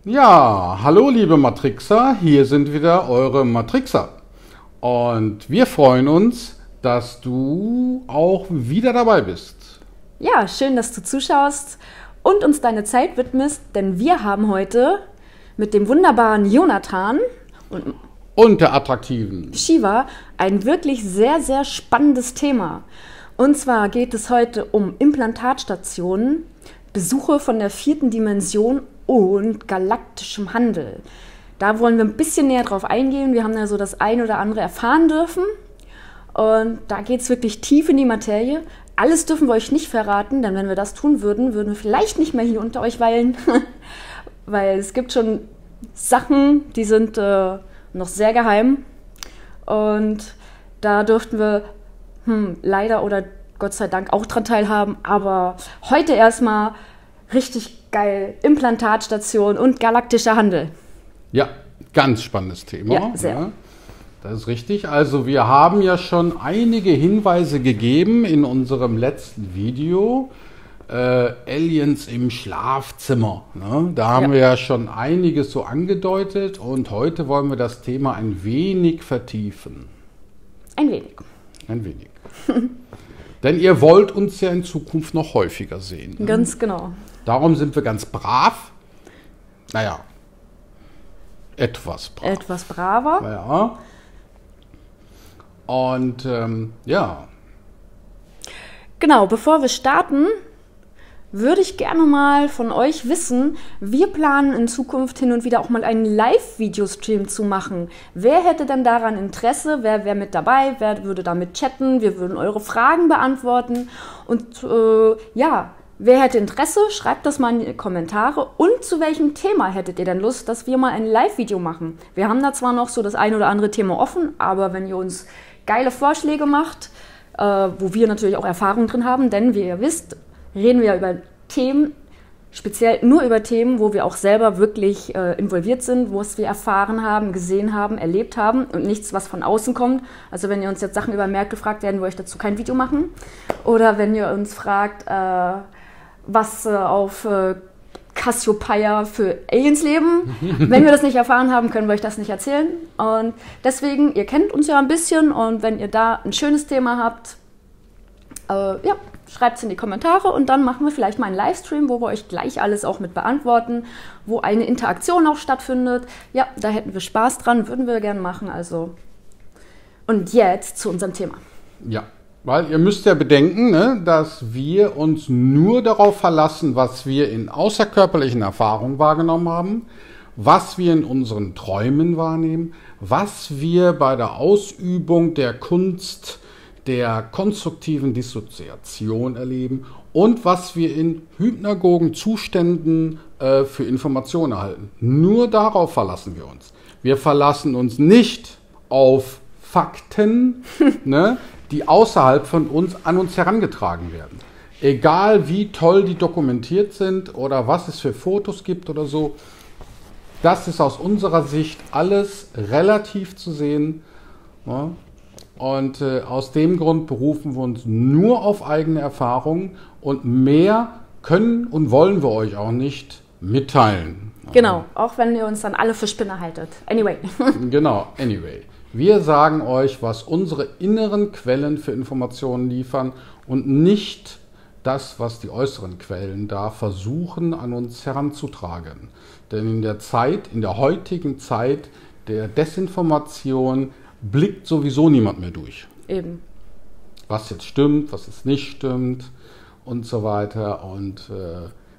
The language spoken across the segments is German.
Ja, hallo liebe Matrixer, hier sind wieder eure Matrixer und wir freuen uns, dass du auch wieder dabei bist. Ja, schön, dass du zuschaust und uns deine Zeit widmest, denn wir haben heute mit dem wunderbaren Jonathan und der attraktiven Shiva ein wirklich sehr, sehr spannendes Thema. Und zwar geht es heute um Implantatstationen, Besuche von der 4. Dimension und galaktischem Handel. Da wollen wir ein bisschen näher drauf eingehen. Wir haben ja so das ein oder andere erfahren dürfen. Und da geht es wirklich tief in die Materie. Alles dürfen wir euch nicht verraten, denn wenn wir das tun würden, würden wir vielleicht nicht mehr hier unter euch weilen. Weil es gibt schon Sachen, die sind noch sehr geheim. Und da dürften wir leider oder Gott sei Dank auch dran teilhaben. Aber heute erstmal richtig geil, Implantatstation und galaktischer Handel. Ja, ganz spannendes Thema. Ja, sehr. Ja, das ist richtig. Also wir haben ja schon einige Hinweise gegeben in unserem letzten Video. Aliens im Schlafzimmer. Ne? Da haben wir ja schon einiges so angedeutet und heute wollen wir das Thema ein wenig vertiefen. Ein wenig. Ein wenig. Denn ihr wollt uns ja in Zukunft noch häufiger sehen. Ne? Ganz genau. Darum sind wir ganz brav. Naja, etwas brav. Etwas braver. Ja. Und ja. Genau, bevor wir starten, würde ich gerne mal von euch wissen, wir planen in Zukunft hin und wieder auch mal einen Live-Videostream zu machen. Wer hätte denn daran Interesse? Wer wäre mit dabei? Wer würde damit chatten? Wir würden eure Fragen beantworten. Und ja, wer hätte Interesse? Schreibt das mal in die Kommentare. Und zu welchem Thema hättet ihr denn Lust, dass wir mal ein Live-Video machen? Wir haben da zwar noch so das ein oder andere Thema offen, aber wenn ihr uns geile Vorschläge macht, wo wir natürlich auch Erfahrung drin haben, denn wie ihr wisst, reden wir über Themen, speziell nur über Themen, wo wir auch selber wirklich involviert sind, wo es wir erfahren haben, gesehen haben, erlebt haben und nichts, was von außen kommt. Also wenn ihr uns jetzt Sachen über Merkel fragt, werden wir euch dazu kein Video machen. Oder wenn ihr uns fragt, was auf Cassiopeia für Aliens leben. Wenn wir das nicht erfahren haben, können wir euch das nicht erzählen. Und deswegen, ihr kennt uns ja ein bisschen und wenn ihr da ein schönes Thema habt, ja, schreibt es in die Kommentare und dann machen wir vielleicht mal einen Livestream, wo wir euch gleich alles auch mit beantworten, wo eine Interaktion auch stattfindet. Ja, da hätten wir Spaß dran, würden wir gerne machen. Also. Und jetzt zu unserem Thema. Ja, weil ihr müsst ja bedenken, ne, dass wir uns nur darauf verlassen, was wir in außerkörperlichen Erfahrungen wahrgenommen haben, was wir in unseren Träumen wahrnehmen, was wir bei der Ausübung der Kunst der konstruktiven Dissoziation erleben und was wir in hypnagogen Zuständen für Informationen erhalten. Nur darauf verlassen wir uns. Wir verlassen uns nicht auf Fakten, ne, die außerhalb von uns an uns herangetragen werden. Egal wie toll die dokumentiert sind oder was es für Fotos gibt oder so, das ist aus unserer Sicht alles relativ zu sehen. Ne? Und aus dem Grund berufen wir uns nur auf eigene Erfahrungen und mehr können und wollen wir euch auch nicht mitteilen. Genau, auch wenn ihr uns dann alle für Spinner haltet. Anyway. Genau, anyway. Wir sagen euch, was unsere inneren Quellen für Informationen liefern und nicht das, was die äußeren Quellen da versuchen, an uns heranzutragen. Denn in der heutigen Zeit der Desinformation blickt sowieso niemand mehr durch. Eben. Was jetzt stimmt, was jetzt nicht stimmt und so weiter. Und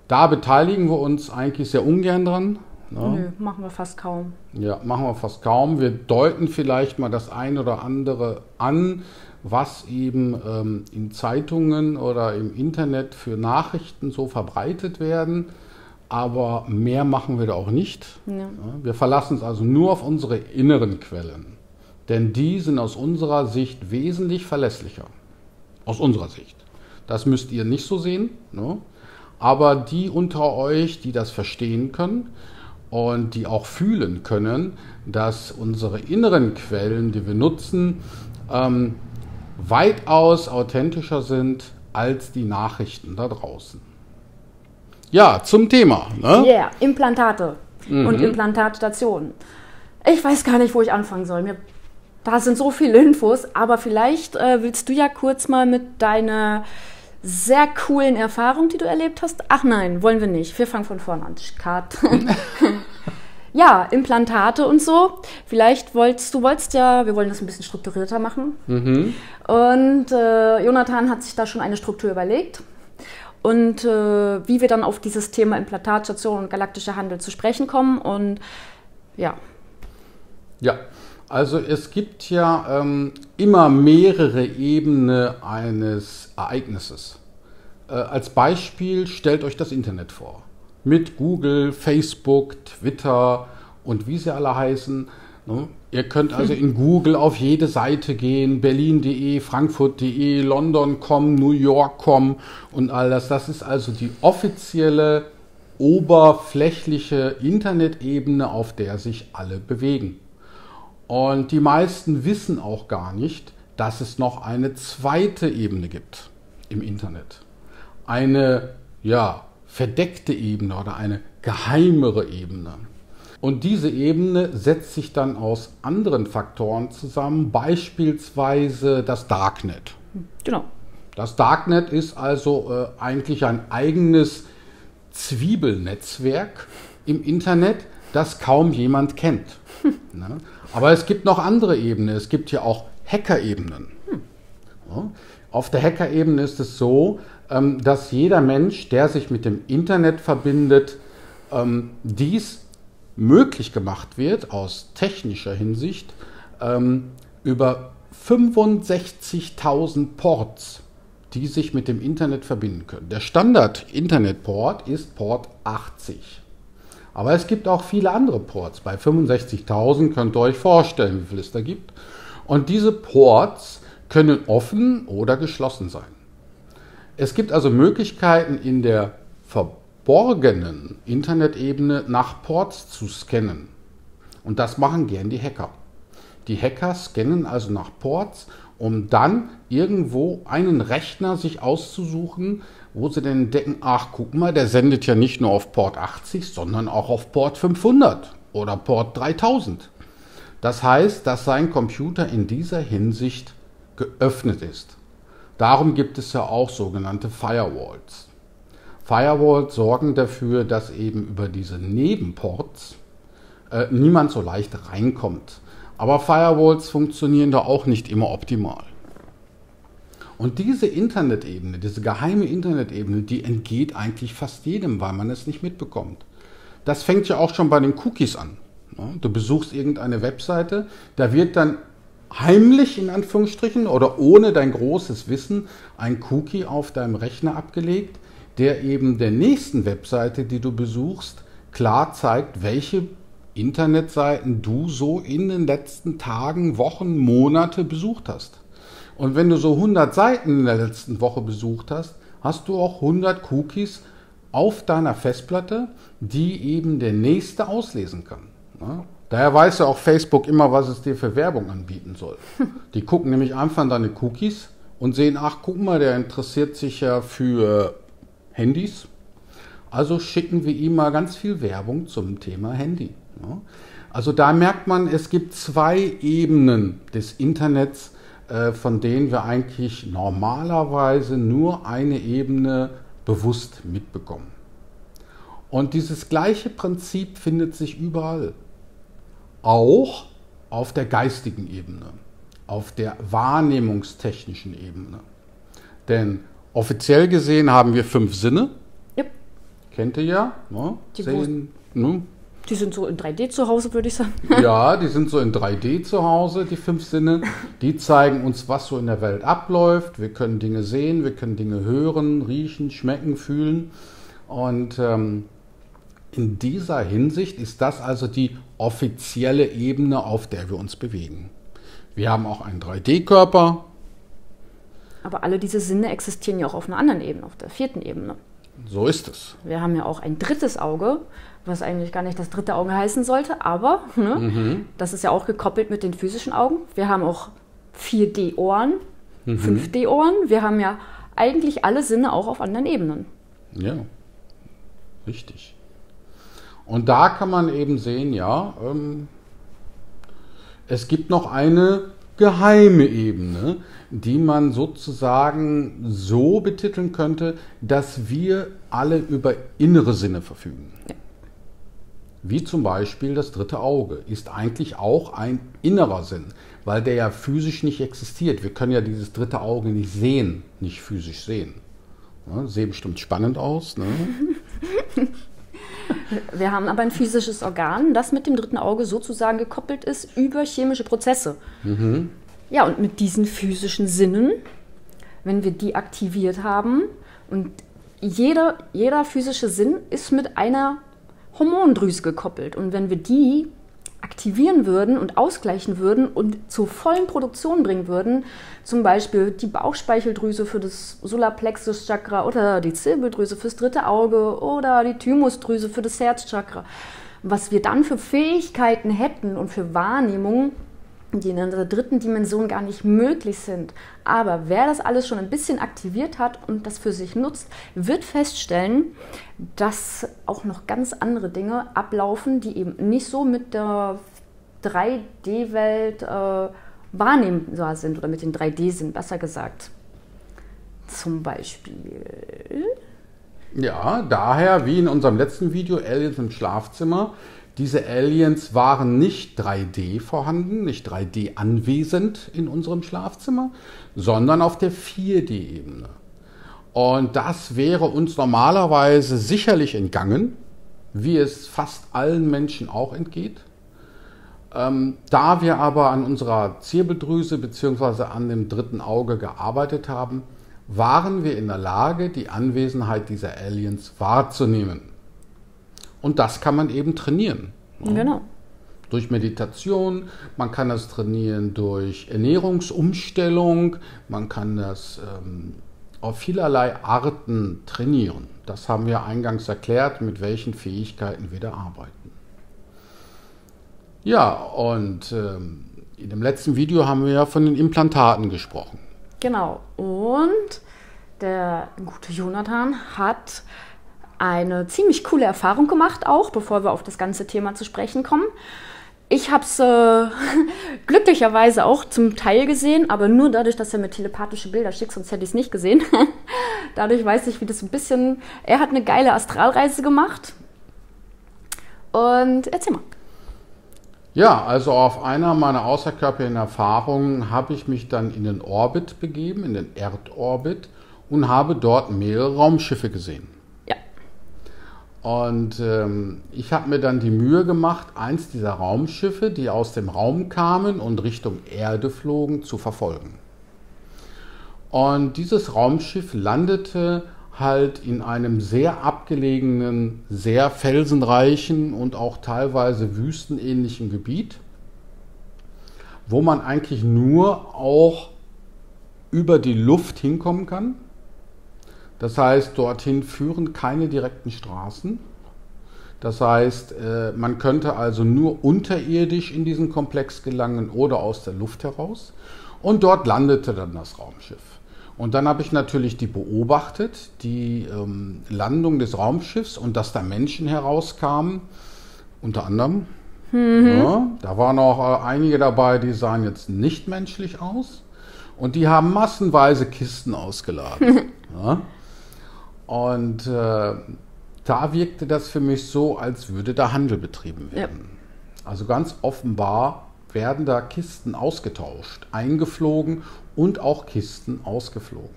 da beteiligen wir uns eigentlich sehr ungern dran. Ne? Nö, machen wir fast kaum. Ja, machen wir fast kaum. Wir deuten vielleicht mal das ein oder andere an, was eben in Zeitungen oder im Internet für Nachrichten so verbreitet werden. aber mehr machen wir da auch nicht. Ja. Wir verlassen uns also nur auf unsere inneren Quellen, denn die sind aus unserer Sicht wesentlich verlässlicher. Aus unserer Sicht. Das müsst ihr nicht so sehen, ne? Aber die unter euch, die das verstehen können und die auch fühlen können, dass unsere inneren Quellen, die wir nutzen, weitaus authentischer sind als die Nachrichten da draußen. Ja, zum Thema. Ne? Yeah, Implantate und Implantatstationen. Ich weiß gar nicht, wo ich anfangen soll. Da sind so viele Infos, aber vielleicht willst du ja kurz mal mit deiner sehr coolen Erfahrung, die du erlebt hast. Ach nein, wollen wir nicht. Wir fangen von vorne an. Cut. Ja, Implantate und so. Vielleicht wolltest ja, wir wollen das ein bisschen strukturierter machen. Und Jonathan hat sich da schon eine Struktur überlegt. Und wie wir dann auf dieses Thema Implantatstation und galaktischer Handel zu sprechen kommen. Und ja. Ja, also es gibt ja immer mehrere Ebenen eines Ereignisses. Als Beispiel stellt euch das Internet vor. Mit Google, Facebook, Twitter und wie sie alle heißen. Ne? Ihr könnt also in Google auf jede Seite gehen, berlin.de, frankfurt.de, london.com, New York.com und all das. Das ist also die offizielle, oberflächliche Internetebene, auf der sich alle bewegen. Und die meisten wissen auch gar nicht, dass es noch eine zweite Ebene gibt im Internet. Eine, ja, verdeckte Ebene oder eine geheimere Ebene. Und diese Ebene setzt sich dann aus anderen Faktoren zusammen, beispielsweise das Darknet. Genau. Das Darknet ist also eigentlich ein eigenes Zwiebelnetzwerk im Internet, das kaum jemand kennt. Ne? Aber es gibt noch andere Ebenen. Es gibt ja auch Hackerebenen. Ja. Auf der Hackerebene ist es so, dass jeder Mensch, der sich mit dem Internet verbindet, dies möglich gemacht wird, aus technischer Hinsicht, über 65.000 Ports, die sich mit dem Internet verbinden können. Der Standard-Internet-Port ist Port 80. Aber es gibt auch viele andere Ports. Bei 65.000 könnt ihr euch vorstellen, wie viel es da gibt. Und diese Ports können offen oder geschlossen sein. Es gibt also Möglichkeiten in der verborgenen Internetebene nach Ports zu scannen. Und das machen gern die Hacker. Die Hacker scannen also nach Ports, um dann irgendwo einen Rechner sich auszusuchen, wo sie dann denken, ach guck mal, der sendet ja nicht nur auf Port 80, sondern auch auf Port 500 oder Port 3000. Das heißt, dass sein Computer in dieser Hinsicht geöffnet ist. Darum gibt es ja auch sogenannte Firewalls. Firewalls sorgen dafür, dass eben über diese Nebenports niemand so leicht reinkommt. Aber Firewalls funktionieren da auch nicht immer optimal. Und diese Internetebene, diese geheime Internetebene, die entgeht eigentlich fast jedem, weil man es nicht mitbekommt. Das fängt ja auch schon bei den Cookies an. Du besuchst irgendeine Webseite, da wird dann heimlich in Anführungsstrichen oder ohne dein großes Wissen ein Cookie auf deinem Rechner abgelegt, der eben der nächsten Webseite, die du besuchst, klar zeigt, welche Internetseiten du so in den letzten Tagen, Wochen, Monate besucht hast. Und wenn du so 100 Seiten in der letzten Woche besucht hast, hast du auch 100 Cookies auf deiner Festplatte, die eben der Nächste auslesen kann. Ja? Daher weiß ja auch Facebook immer, was es dir für Werbung anbieten soll. Die gucken nämlich einfach an deine Cookies und sehen, ach guck mal, der interessiert sich ja für Handys. Also schicken wir ihm mal ganz viel Werbung zum Thema Handy. Ja? Also da merkt man, es gibt zwei Ebenen des Internets, von denen wir eigentlich normalerweise nur eine Ebene bewusst mitbekommen. Und dieses gleiche Prinzip findet sich überall. Auch auf der geistigen Ebene, auf der wahrnehmungstechnischen Ebene. Denn offiziell gesehen haben wir 5 Sinne. Yep. Kennt ihr ja? Ne? Sehen, ne? Die sind so in 3D zu Hause, würde ich sagen. Ja, die sind so in 3D zu Hause, die 5 Sinne. Die zeigen uns, was so in der Welt abläuft. Wir können Dinge sehen, wir können Dinge hören, riechen, schmecken, fühlen. Und in dieser Hinsicht ist das also die offizielle Ebene, auf der wir uns bewegen. Wir haben auch einen 3D-Körper. Aber alle diese Sinne existieren ja auch auf einer anderen Ebene, auf der 4. Ebene. So ist es. Wir haben ja auch ein 3. Auge, was eigentlich gar nicht das 3. Auge heißen sollte, aber das ist ja auch gekoppelt mit den physischen Augen. Wir haben auch 4D-Ohren, 5D-Ohren. Wir haben ja eigentlich alle Sinne auch auf anderen Ebenen. Ja, richtig. Und da kann man eben sehen, ja, es gibt noch eine geheime Ebene, die man sozusagen so betiteln könnte, dass wir alle über innere Sinne verfügen. Ja. Wie zum Beispiel das 3. Auge ist eigentlich auch ein innerer Sinn, weil der ja physisch nicht existiert. Wir können ja dieses 3. Auge nicht sehen, nicht physisch sehen. Ja, sieht bestimmt spannend aus, ne? Wir haben aber ein physisches Organ, das mit dem 3. Auge sozusagen gekoppelt ist über chemische Prozesse. Ja, und mit diesen physischen Sinnen, wenn wir die aktiviert haben, und jeder physische Sinn ist mit einer Hormondrüse gekoppelt. Und wenn wir die aktivieren würden und ausgleichen würden und zur vollen Produktion bringen würden, zum Beispiel die Bauchspeicheldrüse für das Solarplexus-Chakra oder die Zirbeldrüse fürs 3. Auge oder die Thymusdrüse für das Herzchakra, was wir dann für Fähigkeiten hätten und für Wahrnehmungen, die in der 3. Dimension gar nicht möglich sind. Aber wer das alles schon ein bisschen aktiviert hat und das für sich nutzt, wird feststellen, dass auch noch ganz andere Dinge ablaufen, die eben nicht so mit der 3D-Welt wahrnehmbar sind oder mit den 3D sind, besser gesagt. Zum Beispiel... Ja, daher, wie in unserem letzten Video, Aliens im Schlafzimmer, diese Aliens waren nicht 3D vorhanden, nicht 3D anwesend in unserem Schlafzimmer, sondern auf der 4D-Ebene. Und das wäre uns normalerweise sicherlich entgangen, wie es fast allen Menschen auch entgeht. Da wir aber an unserer Zirbeldrüse bzw. an dem 3. Auge gearbeitet haben, waren wir in der Lage, die Anwesenheit dieser Aliens wahrzunehmen. Und das kann man eben trainieren. Genau. Durch Meditation, man kann das trainieren durch Ernährungsumstellung, man kann das auf vielerlei Arten trainieren. Das haben wir eingangs erklärt, mit welchen Fähigkeiten wir da arbeiten. Ja, und in dem letzten Video haben wir ja von den Implantaten gesprochen. Genau. Und der gute Jonathan hat eine ziemlich coole Erfahrung gemacht, auch bevor wir auf das ganze Thema zu sprechen kommen. Ich habe es glücklicherweise auch zum Teil gesehen, aber nur dadurch, dass er mir telepathische Bilder schickt, sonst hätte ich es nicht gesehen. Dadurch weiß ich, wie das ein bisschen... Er hat eine geile Astralreise gemacht. Und erzähl mal. Ja, also auf einer meiner außerkörperlichen Erfahrungen habe ich mich dann in den Orbit begeben, in den Erdorbit, und habe dort mehrere Raumschiffe gesehen. Ja. Und ich habe mir dann die Mühe gemacht, eins dieser Raumschiffe, die aus dem Raum kamen und Richtung Erde flogen, zu verfolgen. Und dieses Raumschiff landete halt in einem sehr abgelegenen, sehr felsenreichen und auch teilweise wüstenähnlichen Gebiet, wo man eigentlich nur auch über die Luft hinkommen kann. Das heißt, dorthin führen keine direkten Straßen. Das heißt, man könnte also nur unterirdisch in diesen Komplex gelangen oder aus der Luft heraus. Und dort landete dann das Raumschiff. Und dann habe ich natürlich die beobachtet, die Landung des Raumschiffs und dass da Menschen herauskamen, unter anderem. Ja, da waren auch einige dabei, die sahen jetzt nicht menschlich aus. Und die haben massenweise Kisten ausgeladen. Ja. Und da wirkte das für mich so, als würde da Handel betrieben werden. Ja. Also ganz offenbar werden da Kisten ausgetauscht, eingeflogen und auch Kisten ausgeflogen.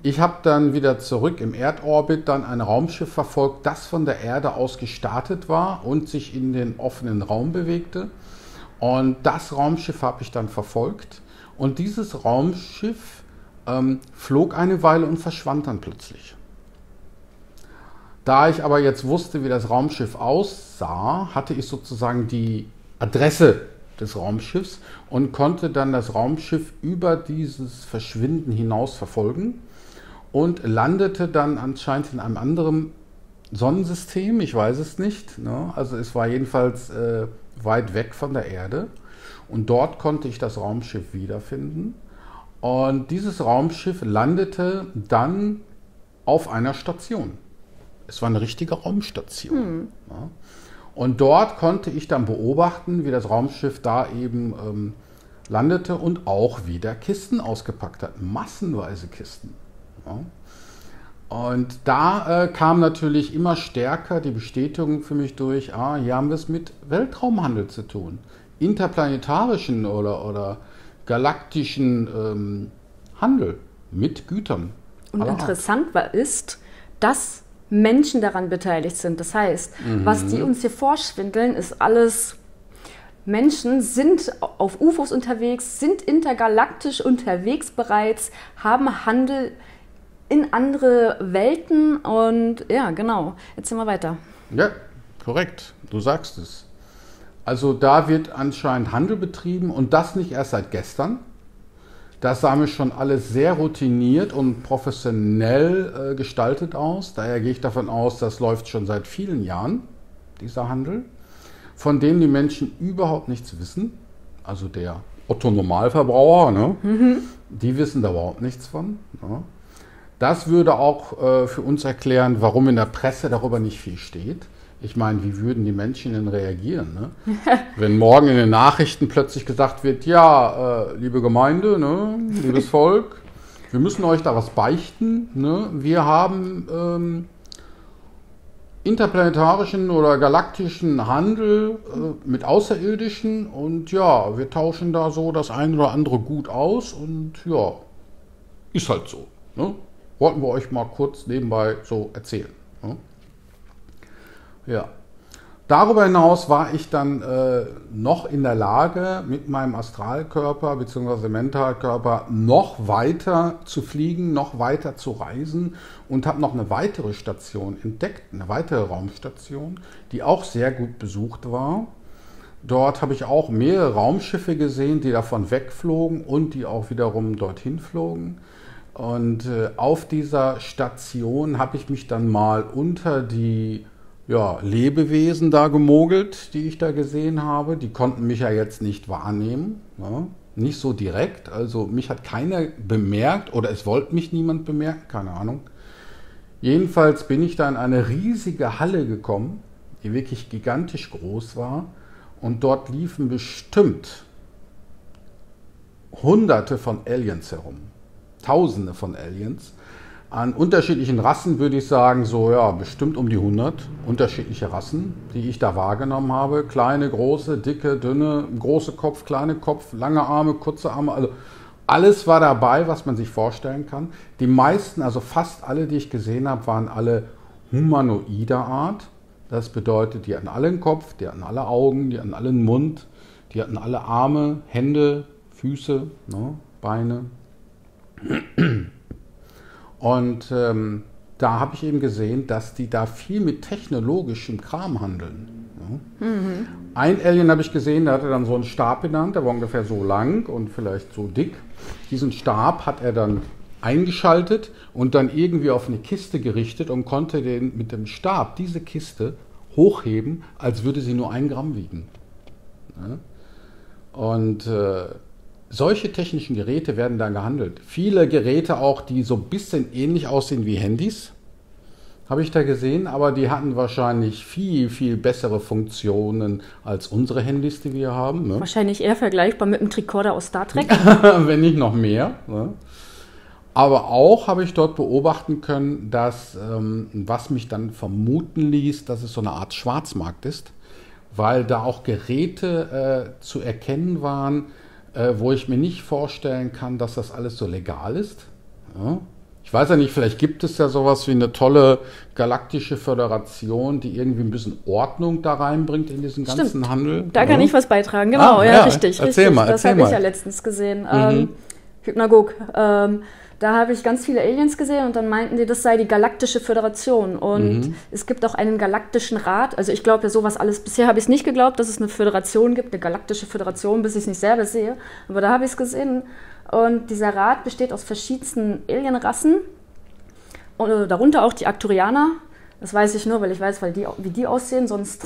Ich habe dann wieder zurück im Erdorbit dann ein Raumschiff verfolgt, das von der Erde aus gestartet war und sich in den offenen Raum bewegte. Und das Raumschiff habe ich dann verfolgt. Und dieses Raumschiff flog eine Weile und verschwand dann plötzlich. Da ich aber jetzt wusste, wie das Raumschiff aussah, hatte ich sozusagen die Adresse des Raumschiffs und konnte dann das Raumschiff über dieses Verschwinden hinaus verfolgen und landete dann anscheinend in einem anderen Sonnensystem, ich weiß es nicht. Ne? Also es war jedenfalls weit weg von der Erde und dort konnte ich das Raumschiff wiederfinden. Und dieses Raumschiff landete dann auf einer Station. Es war eine richtige Raumstation. Ja. Und dort konnte ich dann beobachten, wie das Raumschiff da eben landete und auch wieder Kisten ausgepackt hat. Massenweise Kisten. Ja. Und da kam natürlich immer stärker die Bestätigung für mich durch, hier haben wir es mit Weltraumhandel zu tun. Interplanetarischen oder galaktischen Handel mit Gütern. Und interessant ist, dass Menschen daran beteiligt sind. Das heißt, was die uns hier vorschwindeln, ist alles, Menschen sind auf UFOs unterwegs, sind intergalaktisch unterwegs bereits, haben Handel in andere Welten und ja, genau. Erzähl mal weiter. Ja, korrekt. Du sagst es. Also da wird anscheinend Handel betrieben und das nicht erst seit gestern. Das sah mir schon alles sehr routiniert und professionell gestaltet aus. Daher gehe ich davon aus, das läuft schon seit vielen Jahren, dieser Handel, von dem die Menschen überhaupt nichts wissen. Also der Otto-Normalverbraucher, ne? Die wissen da überhaupt nichts von. Ne? Das würde auch für uns erklären, warum in der Presse darüber nicht viel steht. Ich meine, wie würden die Menschen denn reagieren? Ne? Wenn morgen in den Nachrichten plötzlich gesagt wird, ja, liebe Gemeinde, ne, liebes Volk, wir müssen euch da was beichten. Ne? Wir haben interplanetarischen oder galaktischen Handel mit Außerirdischen und ja, wir tauschen da so das ein oder andere Gut aus und ja, ist halt so. Ne? Wollten wir euch mal kurz nebenbei so erzählen. Ne? Ja. Darüber hinaus war ich dann noch in der Lage, mit meinem Astralkörper bzw. Mentalkörper noch weiter zu fliegen, noch weiter zu reisen und habe noch eine weitere Station entdeckt, eine weitere Raumstation, die auch sehr gut besucht war. Dort habe ich auch mehrere Raumschiffe gesehen, die davon wegflogen und die auch wiederum dorthin flogen. Und auf dieser Station habe ich mich dann mal unter die Lebewesen da gemogelt, die ich da gesehen habe. Die konnten mich ja jetzt nicht wahrnehmen, ne? Nicht so direkt. Also mich hat keiner bemerkt oder es wollte mich niemand bemerken, keine Ahnung. Jedenfalls bin ich da in eine riesige Halle gekommen, die wirklich gigantisch groß war. Und dort liefen bestimmt Hunderte von Aliens herum. Tausende von Aliens. An unterschiedlichen Rassen würde ich sagen, so ja, bestimmt um die 100 unterschiedliche Rassen, die ich da wahrgenommen habe. Kleine, große, dicke, dünne, große Kopf, kleine Kopf, lange Arme, kurze Arme, also alles war dabei, was man sich vorstellen kann. Die meisten, also fast alle, die ich gesehen habe, waren alle humanoider Art. Das bedeutet, die hatten alle einen Kopf, die hatten alle Augen, die hatten alle einen Mund, die hatten alle Arme, Hände, Füße, ne, Beine. Und da habe ich eben gesehen, dass die da viel mit technologischem Kram handeln. Ja. Ein Alien habe ich gesehen, der hatte dann so einen Stab in der Hand, der war ungefähr so lang und vielleicht so dick. Diesen Stab hat er dann eingeschaltet und dann irgendwie auf eine Kiste gerichtet und konnte den mit dem Stab diese Kiste hochheben, als würde sie nur 1 Gramm wiegen. Ja. Und solche technischen Geräte werden da gehandelt. Viele Geräte auch, die so ein bisschen ähnlich aussehen wie Handys, habe ich da gesehen, aber die hatten wahrscheinlich viel, viel bessere Funktionen als unsere Handys, die wir haben. Ne? Wahrscheinlich eher vergleichbar mit einem Tricorder aus Star Trek. Wenn nicht noch mehr. Ne? Aber auch habe ich dort beobachten können, dass, was mich dann vermuten ließ, dass es so eine Art Schwarzmarkt ist, weil da auch Geräte zu erkennen waren, wo ich mir nicht vorstellen kann, dass das alles so legal ist. Ja. Ich weiß ja nicht, vielleicht gibt es ja sowas wie eine tolle galaktische Föderation, die irgendwie ein bisschen Ordnung da reinbringt in diesen ganzen Handel. Da kann ich was beitragen, genau, richtig. Erzähl mal. Das habe ich ja letztens gesehen. Hypnagogue. Da habe ich ganz viele Aliens gesehen und dann meinten die, das sei die Galaktische Föderation. Und es gibt auch einen Galaktischen Rat. Also ich glaube ja sowas alles. Bisher habe ich es nicht geglaubt, dass es eine Föderation gibt, eine Galaktische Föderation, bis ich es nicht selber sehe. Aber da habe ich es gesehen. Und dieser Rat besteht aus verschiedensten Alienrassen. Und darunter auch die Arcturianer. Das weiß ich nur, weil ich weiß, wie die aussehen, sonst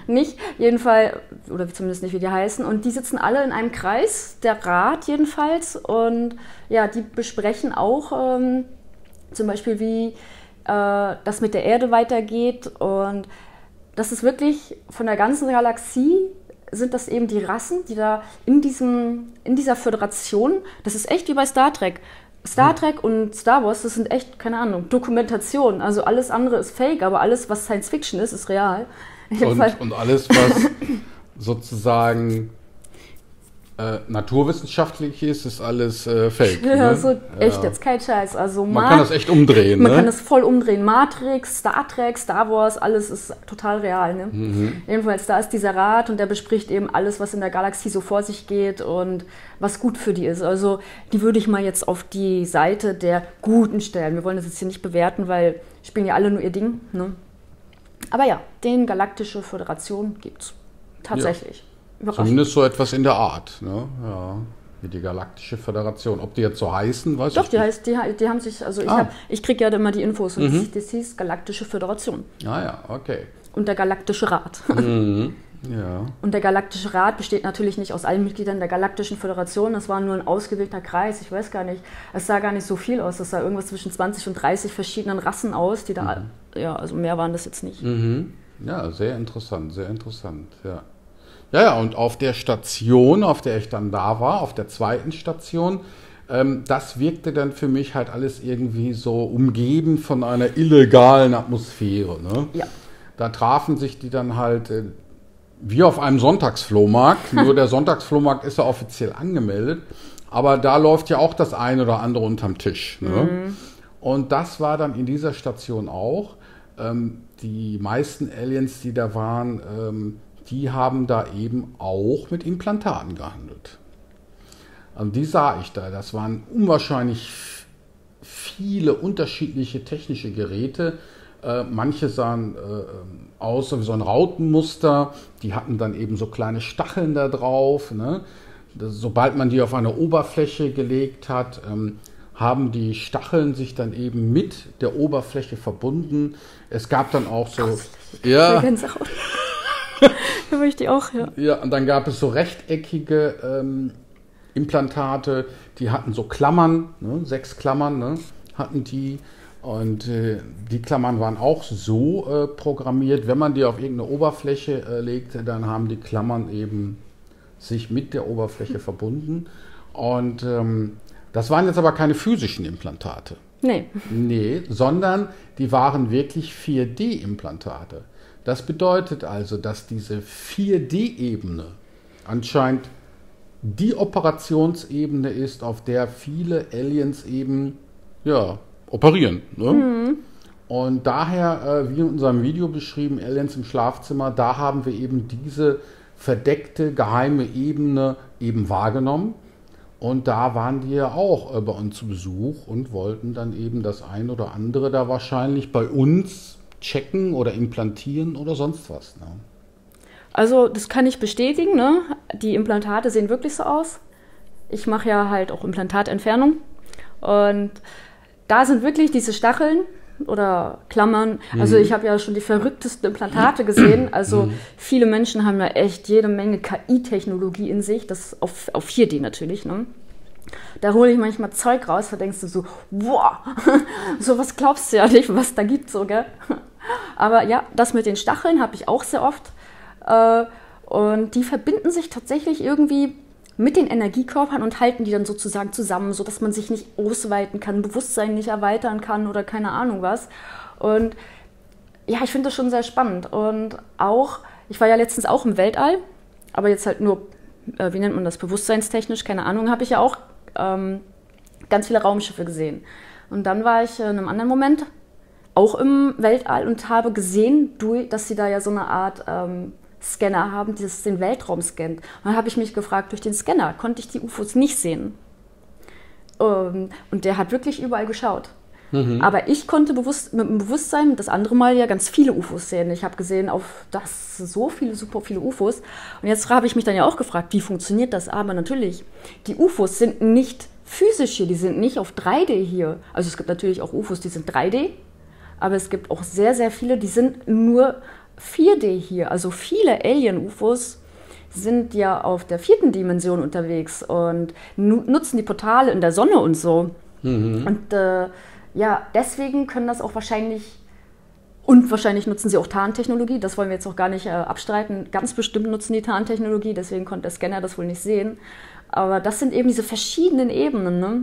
nicht. Jedenfalls, oder zumindest nicht, wie die heißen. Und die sitzen alle in einem Kreis, der Rat jedenfalls. Und ja, die besprechen auch zum Beispiel, wie das mit der Erde weitergeht. Und das ist wirklich von der ganzen Galaxie, sind das eben die Rassen, die da in dieser Föderation, das ist echt wie bei Star Trek. Star Trek und Star Wars, das sind echt, keine Ahnung, Dokumentationen. Also alles andere ist fake, aber alles, was Science Fiction ist real. Und alles, was sozusagen naturwissenschaftlich ist alles fake. Ja, ne? so echt jetzt, kein Scheiß. Also man kann das echt umdrehen. Man ne? kann das voll umdrehen. Matrix, Star Trek, Star Wars, alles ist total real. Ne? Jedenfalls, da ist dieser Rat und der bespricht eben alles, was in der Galaxie so vor sich geht und was gut für die ist. Also die würde ich mal jetzt auf die Seite der Guten stellen. Wir wollen das jetzt hier nicht bewerten, weil spielen ja alle nur ihr Ding. Ne? Aber ja, den Galaktische Föderation gibt's tatsächlich. Ja. Zumindest so etwas in der Art. Ne? Ja. Wie die Galaktische Föderation. Ob die jetzt so heißen, weiß Doch, ich nicht. die haben sich, also ich kriege ja immer die Infos und das hieß Galaktische Föderation. Ah ja, okay. Und der Galaktische Rat. Ja. Und der Galaktische Rat besteht natürlich nicht aus allen Mitgliedern der Galaktischen Föderation. Das war nur ein ausgewählter Kreis. Ich weiß gar nicht, es sah gar nicht so viel aus. Es sah irgendwas zwischen 20 und 30 verschiedenen Rassen aus, die da, ja, also mehr waren das jetzt nicht. Ja, sehr interessant, ja. Ja, und auf der Station, auf der ich dann da war, auf der zweiten Station, das wirkte dann für mich halt alles irgendwie so umgeben von einer illegalen Atmosphäre. Ne? Ja. Da trafen sich die dann halt wie auf einem Sonntagsflohmarkt. Nur der Sonntagsflohmarkt ist ja offiziell angemeldet, aber da läuft ja auch das eine oder andere unterm Tisch. Ne? Und das war dann in dieser Station auch. Die meisten Aliens, die da waren, die haben da eben auch mit Implantaten gehandelt. Also die sah ich da. Das waren unwahrscheinlich viele unterschiedliche technische Geräte. Manche sahen aus wie so ein Rautenmuster. Die hatten dann eben so kleine Stacheln da drauf. Ne? Sobald man die auf eine Oberfläche gelegt hat, haben die Stacheln sich dann eben mit der Oberfläche verbunden. Es gab dann auch so... Ja. Da möchte ich auch, ja. Ja, und dann gab es so rechteckige Implantate, die hatten so Klammern, ne, 6 Klammern, ne, hatten die. Und die Klammern waren auch so programmiert, wenn man die auf irgendeine Oberfläche legte, dann haben die Klammern eben sich mit der Oberfläche verbunden. Und das waren jetzt aber keine physischen Implantate. Nee, sondern die waren wirklich 4D-Implantate. Das bedeutet also, dass diese 4D-Ebene anscheinend die Operationsebene ist, auf der viele Aliens eben operieren. Ne? Und daher, wie in unserem Video beschrieben, Aliens im Schlafzimmer, da haben wir eben diese verdeckte, geheime Ebene eben wahrgenommen. Und da waren die ja auch bei uns zu Besuch und wollten dann eben das ein oder andere da wahrscheinlich bei uns checken oder implantieren oder sonst was. Ne? Also das kann ich bestätigen. Ne? Die Implantate sehen wirklich so aus. Ich mache ja halt auch Implantatentfernung. Und da sind wirklich diese Stacheln oder Klammern. Also ich habe ja schon die verrücktesten Implantate gesehen. Also viele Menschen haben ja echt jede Menge KI-Technologie in sich. Das auf 4D natürlich. Ne? Da hole ich manchmal Zeug raus, da denkst du so, wow, sowas glaubst du ja nicht, was da gibt so, gell? Aber ja, das mit den Stacheln habe ich auch sehr oft. Und die verbinden sich tatsächlich irgendwie mit den Energiekörpern und halten die dann sozusagen zusammen, sodass man sich nicht ausweiten kann, Bewusstsein nicht erweitern kann oder keine Ahnung was. Und ja, ich finde das schon sehr spannend. Und auch, ich war ja letztens auch im Weltall, aber jetzt halt nur, wie nennt man das, bewusstseinstechnisch, keine Ahnung, habe ich ja auch ganz viele Raumschiffe gesehen. Und dann war ich in einem anderen Moment auch im Weltall und habe gesehen, dass sie da ja so eine Art Scanner haben, die den Weltraum scannt. Und dann habe ich mich gefragt, durch den Scanner konnte ich die UFOs nicht sehen. Und der hat wirklich überall geschaut. Aber ich konnte mit dem Bewusstsein das andere Mal ja ganz viele UFOs sehen. Ich habe gesehen, super viele UFOs. Und jetzt habe ich mich dann ja auch gefragt, wie funktioniert das? Aber natürlich, die UFOs sind nicht physisch hier, die sind nicht auf 3D hier. Also es gibt natürlich auch UFOs, die sind 3D, aber es gibt auch sehr, sehr viele, die sind nur 4D hier. Also viele Alien-UFOs sind ja auf der 4. Dimension unterwegs und nutzen die Portale in der Sonne und so. Und deswegen können das auch wahrscheinlich nutzen sie auch Tarntechnologie, das wollen wir jetzt auch gar nicht abstreiten. Ganz bestimmt nutzen die Tarntechnologie, deswegen konnte der Scanner das wohl nicht sehen. Aber das sind eben diese verschiedenen Ebenen, ne?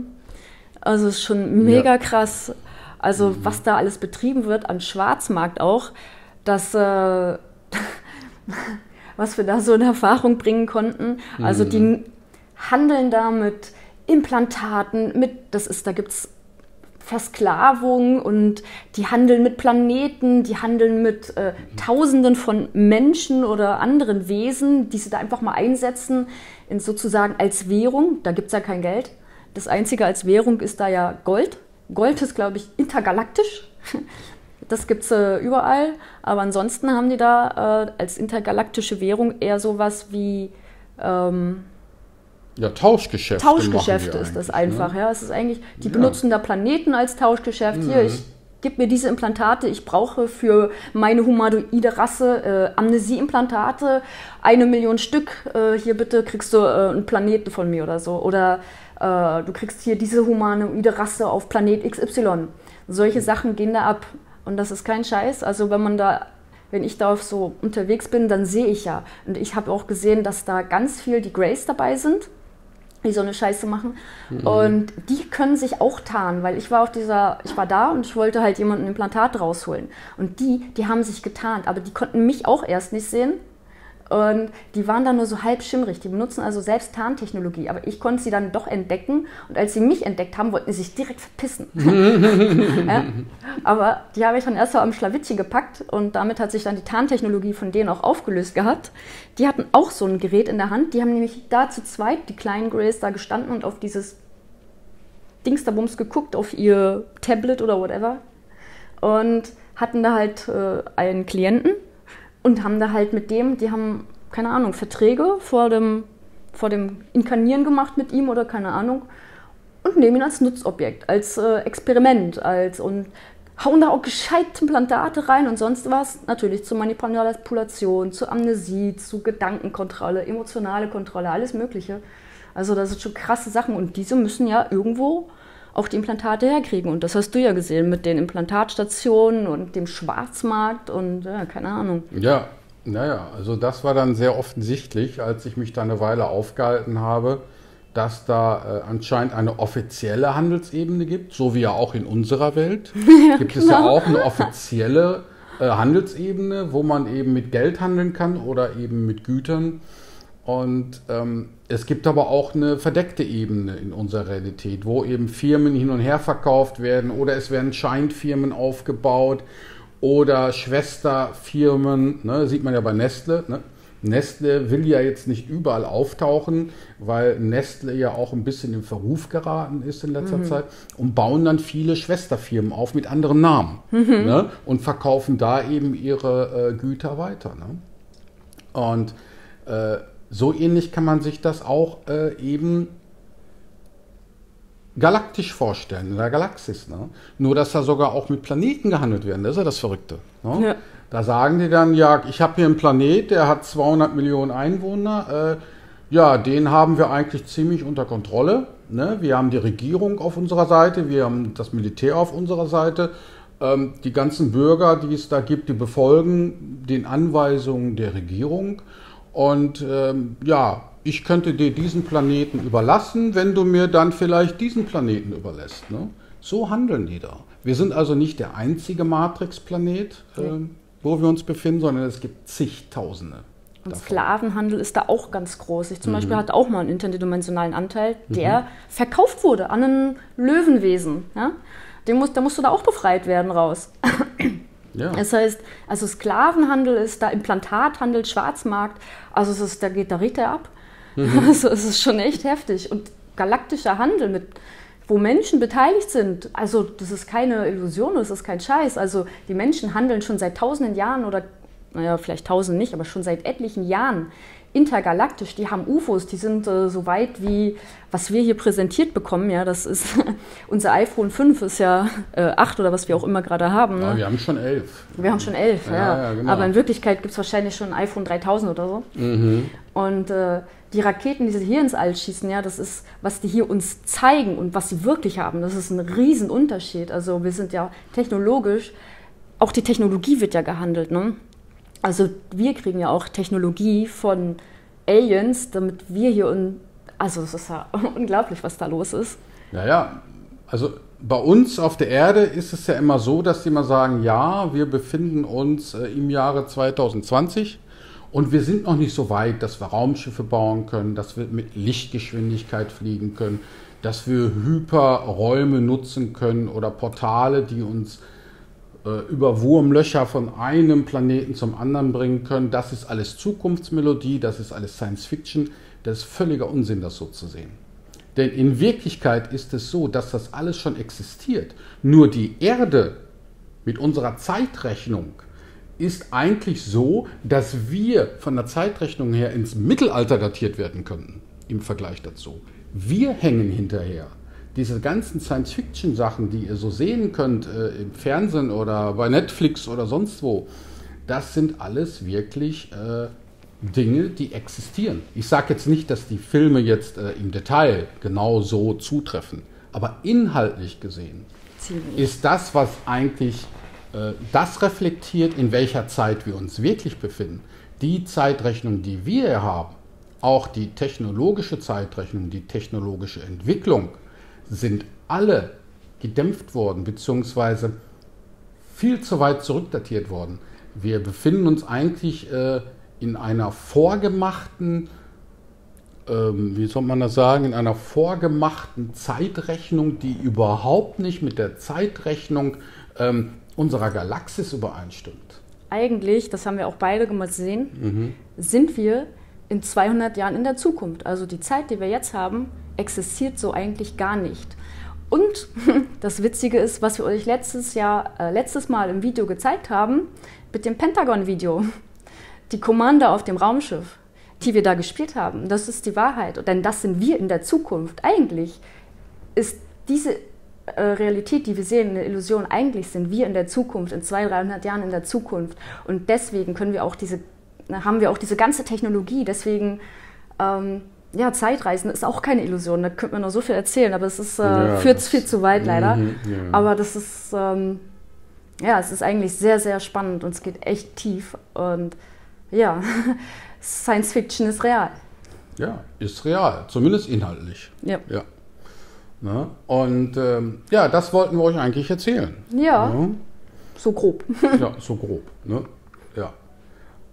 Also es ist schon mega krass. Also was da alles betrieben wird an Schwarzmarkt auch, was wir da so in Erfahrung bringen konnten. Also die handeln da mit Implantaten, da gibt es Versklavung und die handeln mit Planeten, die handeln mit Tausenden von Menschen oder anderen Wesen, die sie da einfach mal einsetzen, sozusagen als Währung. Da gibt es ja kein Geld. Das Einzige als Währung ist da ja Gold. Gold ist, glaube ich, intergalaktisch. Das gibt es überall. Aber ansonsten haben die da als intergalaktische Währung eher sowas wie Tauschgeschäfte. Tauschgeschäfte ist das einfach. Ne? Ja, es ist eigentlich, die benutzen da Planeten als Tauschgeschäft. Hier, gib mir diese Implantate, ich brauche für meine humanoide Rasse Amnesieimplantate, 1 Million Stück. Hier bitte kriegst du einen Planeten von mir oder so. Oder du kriegst hier diese humanoide Rasse auf Planet XY. Solche Sachen gehen da ab. Und das ist kein Scheiß. Also wenn ich da so unterwegs bin, dann sehe ich ja. Und ich habe auch gesehen, dass da ganz viel die Greys dabei sind, die so eine Scheiße machen. Und die können sich auch tarnen, weil ich war da und ich wollte halt jemanden ein Implantat rausholen. Und die haben sich getarnt, aber die konnten mich auch erst nicht sehen. Und die waren dann nur so halb schimmrig. Die benutzen also selbst Tarntechnologie. Aber ich konnte sie dann doch entdecken. Und als sie mich entdeckt haben, wollten sie sich direkt verpissen. Ja? Aber die habe ich dann erst mal am Schlawittchen gepackt. Und damit hat sich dann die Tarntechnologie von denen auch aufgelöst gehabt. Die hatten auch so ein Gerät in der Hand. Die haben nämlich da zu zweit, die kleinen Greys, da gestanden und auf dieses Dingsterbums geguckt, auf ihr Tablet oder whatever. Und hatten da halt einen Klienten. Und haben da halt mit dem, die haben, keine Ahnung, Verträge vor dem Inkarnieren gemacht mit ihm oder keine Ahnung. Und nehmen ihn als Nutzobjekt, als Experiment, und hauen da auch gescheit Implantate rein und sonst was. Natürlich zur Manipulation, zur Amnesie, zu Gedankenkontrolle, emotionale Kontrolle, alles Mögliche. Also das sind schon krasse Sachen und diese müssen ja irgendwo auch die Implantate herkriegen. Und das hast du ja gesehen mit den Implantatstationen und dem Schwarzmarkt und keine Ahnung. Ja, naja, also das war dann sehr offensichtlich, als ich mich da eine Weile aufgehalten habe, dass da anscheinend eine offizielle Handelsebene gibt, so wie ja auch in unserer Welt. Ja, gibt es ja auch eine offizielle Handelsebene, wo man eben mit Geld handeln kann oder eben mit Gütern. Und es gibt aber auch eine verdeckte Ebene in unserer Realität, wo eben Firmen hin und her verkauft werden oder es werden Scheinfirmen aufgebaut oder Schwesterfirmen, ne, sieht man ja bei Nestle. Ne? Nestle will ja jetzt nicht überall auftauchen, weil Nestle ja auch ein bisschen in Verruf geraten ist in letzter Zeit und bauen dann viele Schwesterfirmen auf mit anderen Namen ne? Und verkaufen da eben ihre Güter weiter. Ne? Und so ähnlich kann man sich das auch eben galaktisch vorstellen, in der Galaxis. Ne? Nur, dass da sogar auch mit Planeten gehandelt werden, das ist ja das Verrückte. Ne? Ja. Da sagen die dann, ja, ich habe hier einen Planet, der hat 200 Millionen Einwohner. Den haben wir eigentlich ziemlich unter Kontrolle. Ne? Wir haben die Regierung auf unserer Seite, wir haben das Militär auf unserer Seite. Die ganzen Bürger, die es da gibt, die befolgen den Anweisungen der Regierung. Und ich könnte dir diesen Planeten überlassen, wenn du mir dann vielleicht diesen Planeten überlässt. Ne? So handeln die da. Wir sind also nicht der einzige Matrix-Planet, wo wir uns befinden, sondern es gibt zigtausende. Und Sklavenhandel ist da auch ganz groß. Ich zum Beispiel hatte auch mal einen interdimensionalen Anteil, der verkauft wurde an ein Löwenwesen. Ja? Da musst du da auch befreit werden raus. Ja. Das heißt, also Sklavenhandel ist da, Implantathandel, Schwarzmarkt, also da geht der Ritter ab. Also es ist schon echt heftig. Und galaktischer Handel mit wo Menschen beteiligt sind. Also das ist keine Illusion, das ist kein Scheiß. Also die Menschen handeln schon seit tausenden Jahren oder, naja, vielleicht tausend nicht, aber schon seit etlichen Jahren intergalaktisch. Die haben UFOs, die sind so weit wie, was wir hier präsentiert bekommen. Ja, das ist, unser iPhone 5 ist ja 8 oder was wir auch immer gerade haben. Ne? Ja, wir haben schon 11. Wir haben schon 11, ja. Genau. Aber in Wirklichkeit gibt es wahrscheinlich schon ein iPhone 3000 oder so. Und die Raketen, die sie hier ins All schießen, ja, das ist, was die hier uns zeigen und was sie wirklich haben. Das ist ein Riesenunterschied. Also wir sind ja technologisch, auch die Technologie wird ja gehandelt, ne? Also wir kriegen ja auch Technologie von Aliens, damit wir hier, also es ist ja unglaublich, was da los ist. Ja, also bei uns auf der Erde ist es ja immer so, dass die mal sagen, ja, wir befinden uns im Jahre 2020 und wir sind noch nicht so weit, dass wir Raumschiffe bauen können, dass wir mit Lichtgeschwindigkeit fliegen können, dass wir Hyperräume nutzen können oder Portale, die uns über Wurmlöcher von einem Planeten zum anderen bringen können. Das ist alles Zukunftsmelodie, das ist alles Science Fiction. Das ist völliger Unsinn, das so zu sehen. Denn in Wirklichkeit ist es so, dass das alles schon existiert. Nur die Erde mit unserer Zeitrechnung ist eigentlich so, dass wir von der Zeitrechnung her ins Mittelalter datiert werden könnten im Vergleich dazu. Wir hängen hinterher. Diese ganzen Science-Fiction-Sachen, die ihr so sehen könnt im Fernsehen oder bei Netflix oder sonst wo, das sind alles wirklich Dinge, die existieren. Ich sage jetzt nicht, dass die Filme jetzt im Detail genau so zutreffen, aber inhaltlich gesehen ist das, was eigentlich das reflektiert, in welcher Zeit wir uns wirklich befinden. Die Zeitrechnung, die wir haben, auch die technologische Zeitrechnung, die technologische Entwicklung, sind alle gedämpft worden, beziehungsweise viel zu weit zurückdatiert worden. Wir befinden uns eigentlich in einer vorgemachten, wie soll man das sagen, in einer vorgemachten Zeitrechnung, die überhaupt nicht mit der Zeitrechnung unserer Galaxis übereinstimmt. Eigentlich, das haben wir auch beide gesehen, sind wir in 200 Jahren in der Zukunft. Also die Zeit, die wir jetzt haben, existiert so eigentlich gar nicht. Und das Witzige ist, was wir euch letztes Mal im Video gezeigt haben, mit dem Pentagon-Video, die Commander auf dem Raumschiff, die wir da gespielt haben, das ist die Wahrheit. Denn das sind wir in der Zukunft. Eigentlich ist diese Realität, die wir sehen, eine Illusion. Eigentlich sind wir in der Zukunft, in 200, 300 Jahren in der Zukunft. Und deswegen haben wir auch diese ganze Technologie. Deswegen ja, Zeitreisen ist auch keine Illusion, da könnte man noch so viel erzählen, aber es ist, führt viel zu weit leider. Aber das ist, ja, es ist eigentlich sehr, sehr spannend und es geht echt tief und ja, Science Fiction ist real. Ja, ist real, zumindest inhaltlich. Ja. Na? Und ja, das wollten wir euch eigentlich erzählen. Ja, so grob. Ja, so grob. Ne? Ja.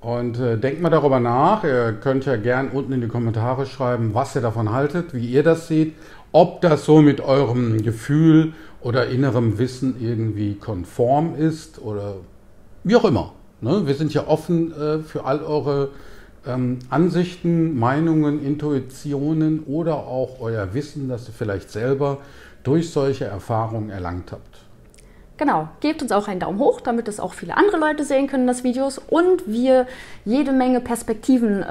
Und denkt mal darüber nach. Ihr könnt ja gern unten in die Kommentare schreiben, was ihr davon haltet, wie ihr das seht, ob das so mit eurem Gefühl oder innerem Wissen irgendwie konform ist oder wie auch immer. Ne? Wir sind ja offen für all eure Ansichten, Meinungen, Intuitionen oder auch euer Wissen, das ihr vielleicht selber durch solche Erfahrungen erlangt habt. Genau, gebt uns auch einen Daumen hoch, damit es auch viele andere Leute sehen können, das Videos, und wir jede Menge Perspektiven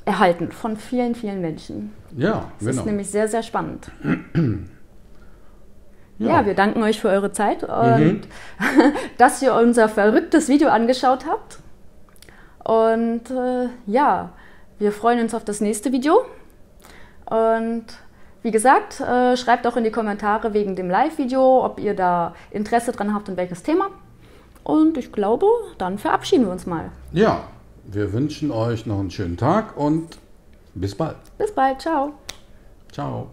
erhalten von vielen, vielen Menschen. Ja, das ist nämlich sehr, sehr spannend. Ja, wir danken euch für eure Zeit und dass ihr unser verrücktes Video angeschaut habt. Und ja, wir freuen uns auf das nächste Video. Und wie gesagt, schreibt auch in die Kommentare wegen dem Live-Video, ob ihr da Interesse dran habt und welches Thema. Und ich glaube, dann verabschieden wir uns mal. Ja, wir wünschen euch noch einen schönen Tag und bis bald. Bis bald, ciao. Ciao.